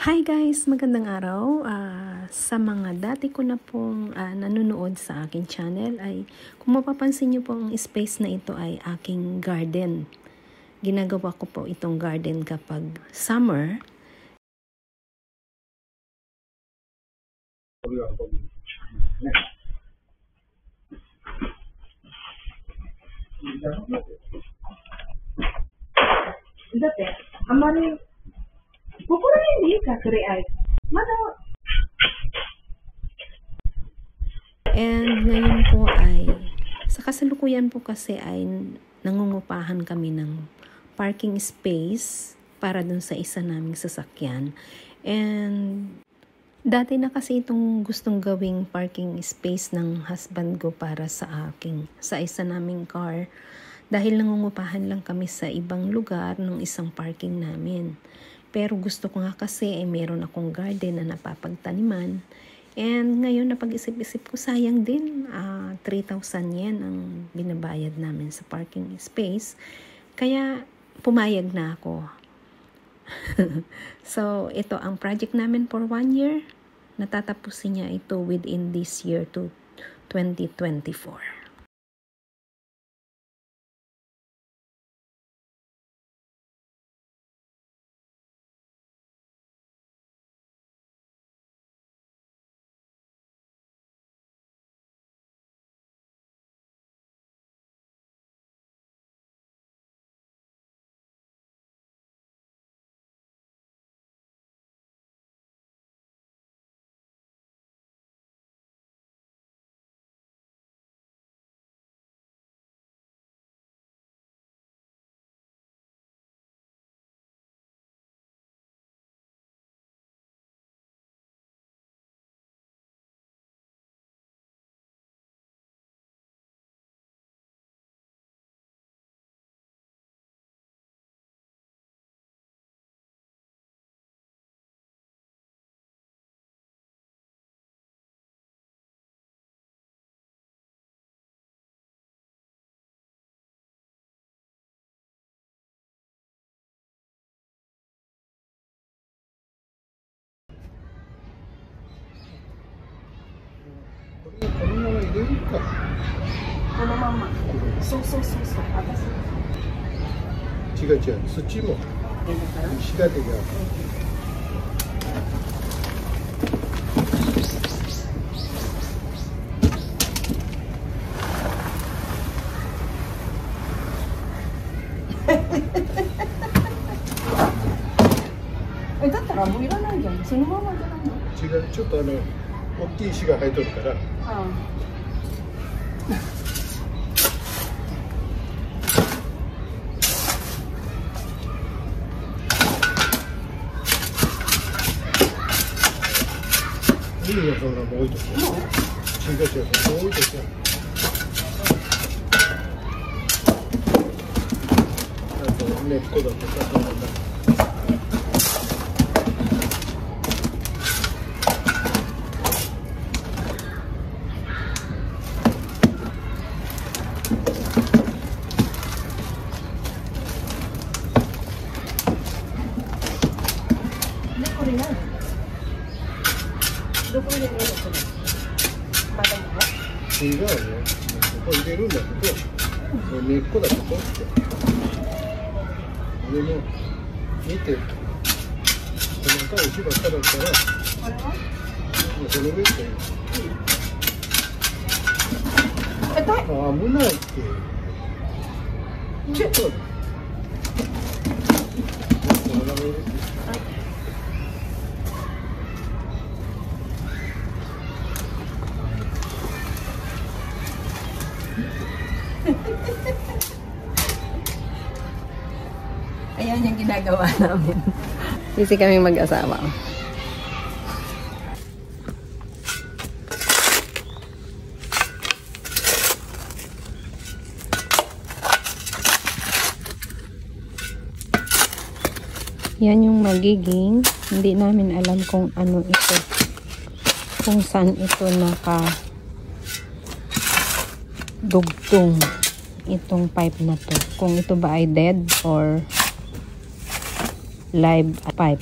Hi guys! Magandang araw. Sa mga dati ko na pong nanonood sa aking channel ay kung mapapansin nyo po ang space na ito ay aking garden. Ginagawa ko po itong garden kapag summer. Dati, amari, pupurahin hindi ka, ay. And ngayon po ay, sa kasalukuyan po kasi ay nangungupahan kami ng parking space para dun sa isa naming sasakyan. And dati na kasi itong gustong gawing parking space ng husband ko para sa isa naming car. Dahil nangungupahan lang kami sa ibang lugar ng isang parking namin. Pero gusto ko nga kasi ay meron akong garden na napapagtaniman. And ngayon napag-isip-isip ko sayang din 3,000 yen ang binabayad namin sa parking space. Kaya pumayag na ako. So ito ang project namin for 1 year. Natatapusin niya ito within this year to 2024.違う違う、土も石が出てだったらもういらないじゃん。そのままじゃないの？違う、ちょっと大きい石が生えとるから。いいよ、そんなもう置いとけ。違う違う、そんな置いとけ。あと根っこだとかそんな。これ何？どこに入れるの？まだ違うよ。ここ入れるんだけど、根っこだとこうって。上の見て、細かい石ばっかだったら、これは？もうその上って。危ないって。ちょっと。Ayan yung ginagawa namin. Busy kami mag-asawa. Yan yung magiging, hindi namin alam kung ano ito. Kung saan ito nakadugtong itong pipe na to. Kung ito ba ay dead or live pipe.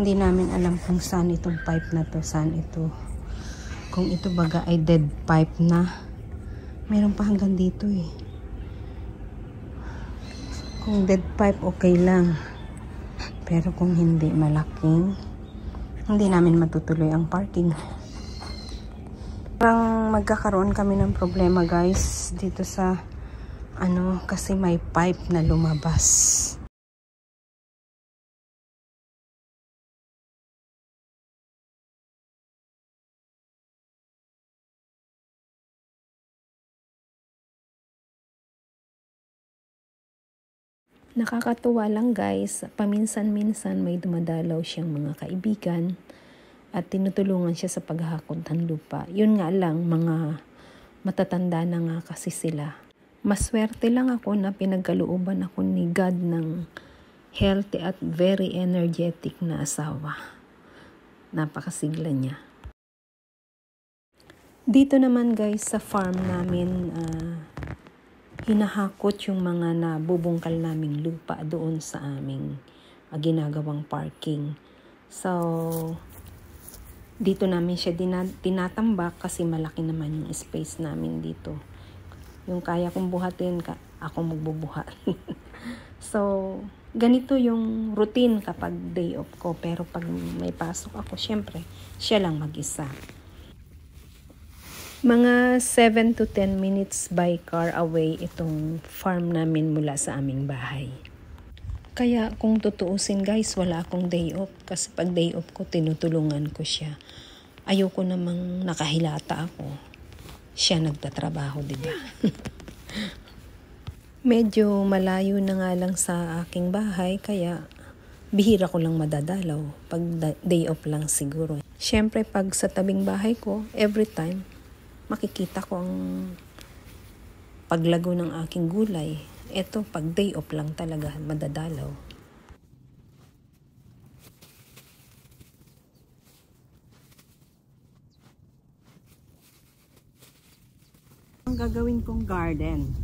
Hindi namin alam kung saan itong pipe na to, saan ito. Kung ito baga ay dead pipe na. Meron pa hanggang dito eh. Kung dead pipe, okay lang. Pero kung hindi malaking, hindi namin matutuloy ang parking. Parang magkakaroon kami ng problema guys dito sa kasi may pipe na lumabas. Nakakatuwa lang guys, paminsan-minsan may dumadalaw siyang mga kaibigan at tinutulungan siya sa paghahakot ng lupa. Yun nga lang, mga matatanda na nga kasi sila. Maswerte lang ako na pinagkalooban ako ni God ng healthy at very energetic na asawa. Napakasigla niya. Dito naman guys sa farm namin, hinahakot yung mga nabubungkal naming lupa doon sa aming ginagawang parking. So, dito namin siya tinatambak kasi malaki naman yung space namin dito. Yung kaya kong buhatin, ako magbubuhat. So, ganito yung routine kapag day off ko. Pero pag may pasok ako, syempre, siya lang mag-isa. Mga 7 to 10 minutes by car away itong farm namin mula sa aming bahay. Kaya kung tutuusin guys, wala akong day off. Kasi pag day off ko, tinutulungan ko siya. Ayoko namang nakahilata ako. Siya nagtatrabaho, diba? Medyo malayo na nga lang sa aking bahay, kaya bihira ko lang madadalaw. Pag day off lang siguro. Siyempre, pag sa tabing bahay ko, every time, makikita ko ang paglago ng aking gulay. Ito, pag day off lang talaga, madadalaw. Ang gagawin kong garden.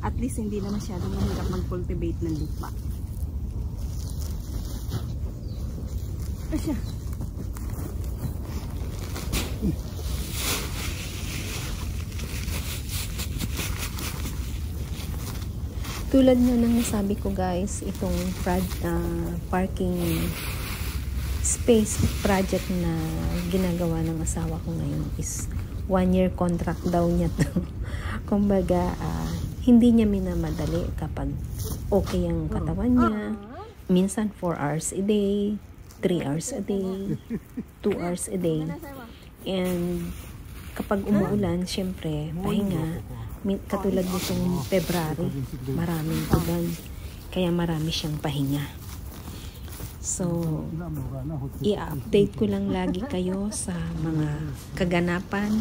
At least hindi na masyadong mahirap mag-cultivate ng lupa. Asya. Tulad nga ng nasabi ko guys, itong parking space project na ginagawa ng asawa ko ngayon is 1-year contract daw niya to. Kumbaga, hindi niya minamadali kapag okay ang katawan niya. Minsan 4 hours a day, 3 hours a day, 2 hours a day. And kapag umuulan, syempre, pahinga. Katulad nitong February, maraming tugan. Kaya marami siyang pahinga. So, i-update ko lang lagi kayo sa mga kaganapan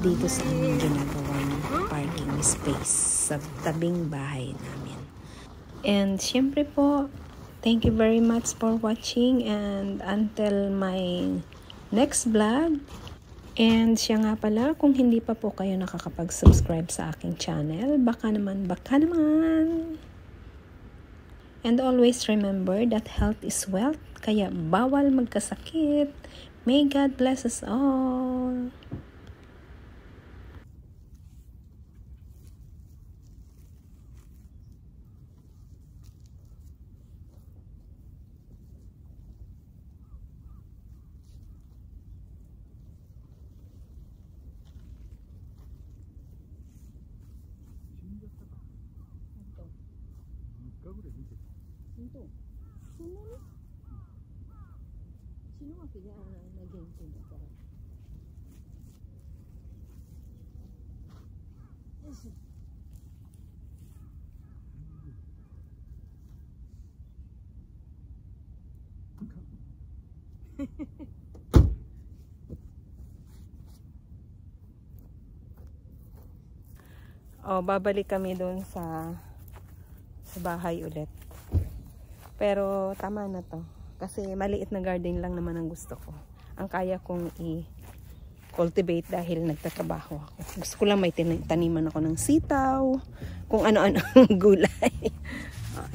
dito sa aming ginagawang parking space sa tabing bahay namin. And syempre po, thank you very much for watching, and until my next vlog. And siya nga pala, kung hindi pa po kayo nakakapag-subscribe sa aking channel, baka naman. And always remember that health is wealth, kaya bawal magkasakit. May God bless us all. Ito. Sino nga kaya naging tinda? Babalik kami doon sa bahay ulit. Pero tama na to. Kasi maliit na garden lang naman ang gusto ko. Ang kaya kong i-cultivate dahil nagtatrabaho ako. Gusto ko lang may taniman ako ng sitaw, kung ano-ano ang gulay.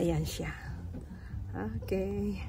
Ayan siya. Okay.